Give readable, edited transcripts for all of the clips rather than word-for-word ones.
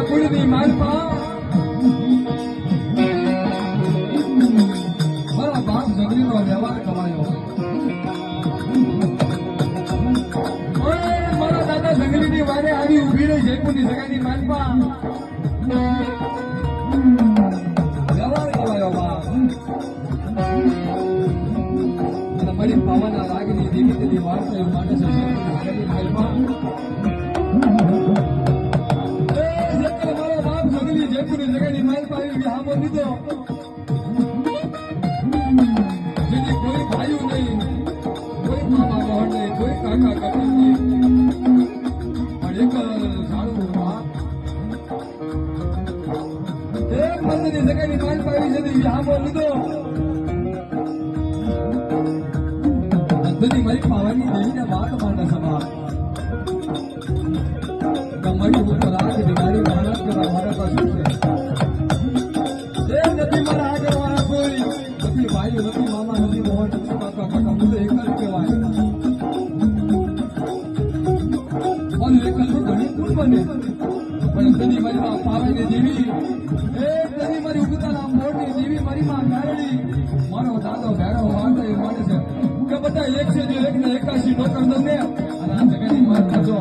કુળની માલપા મારા બાપ જંગલીનો વ્યવહાર કમાયો. મારા દાદા જંગલીની વારે આવી ઉભી રહી જયપુરની જગાની માલપા વ્યવહાર કમાયો બાપ. અને મારી પાવાના રાગની દેવી તેની વાર્તા એવું માટે છે જયપુરની માલપા જયપુરની જગાની માલપા આવી હામો લીધો. જેની કોઈ ભાઈઓ નહીં, કોઈ મામા બહેન નહીં, કોઈ કાકા કાકી નહીં, પણ એક જાણવું બાપ એક મંદિરની જગાની માલપા આવી જેની હામો લીધો. અંધની મારી પાવાની દેવીને વાત માંડે સભા મારી ઉપર આગ દિવાળી મહારાજ કરવા મારા પાસે છે. નથી મારા આગળ વાળા કોઈ નથી ભાઈઓ નથી મામા નથી મોહન નથી કાકા કાકા મુદ્દે એક જ કહેવાય. અને એક જ ઘણી કુલ બને પણ તેની મારી પાવાની દેવી એ તેની મારી ઉગતાના મોરની દેવી મારી માં ગારડી મારો દાદો ભેળો વાંધો એ માને છે કે બધા એક છે જો એક ને 81 નોકર દઉં ને અને આ જગાની માર ખાજો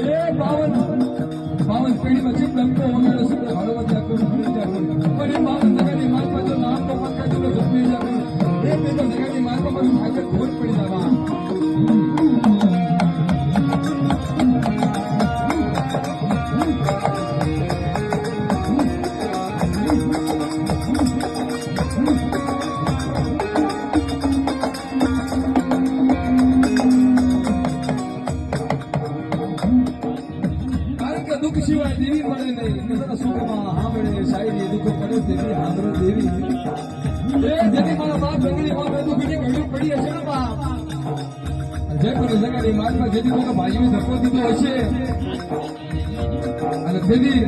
એ 52 પેઢીમાં ચીપ લંકો વગેરે સુધે હળવત્યા કરું ભણી જા કરું પણ એ 52 જગાની માલપા જો નામ તો પક્કા જો જપી જા કરું એ પેલો જગાની માલપા મારું ભાગ્ય ખોટ પડી જવા. દુઃખ સિવાય દેવી મળે નહીં. સુખમાં હાંભળે શાયરી દુઃખ પડે દેવી હાંભળે દેવી એ જેની મારા બાપ જંગલી માં બધું બીજી ઘડી પડી હશે ને બાપ. જયપુરની જગાની માલમાં જેથી કોઈ ભાઈઓને ધક્કો દીધો હશે અને તેની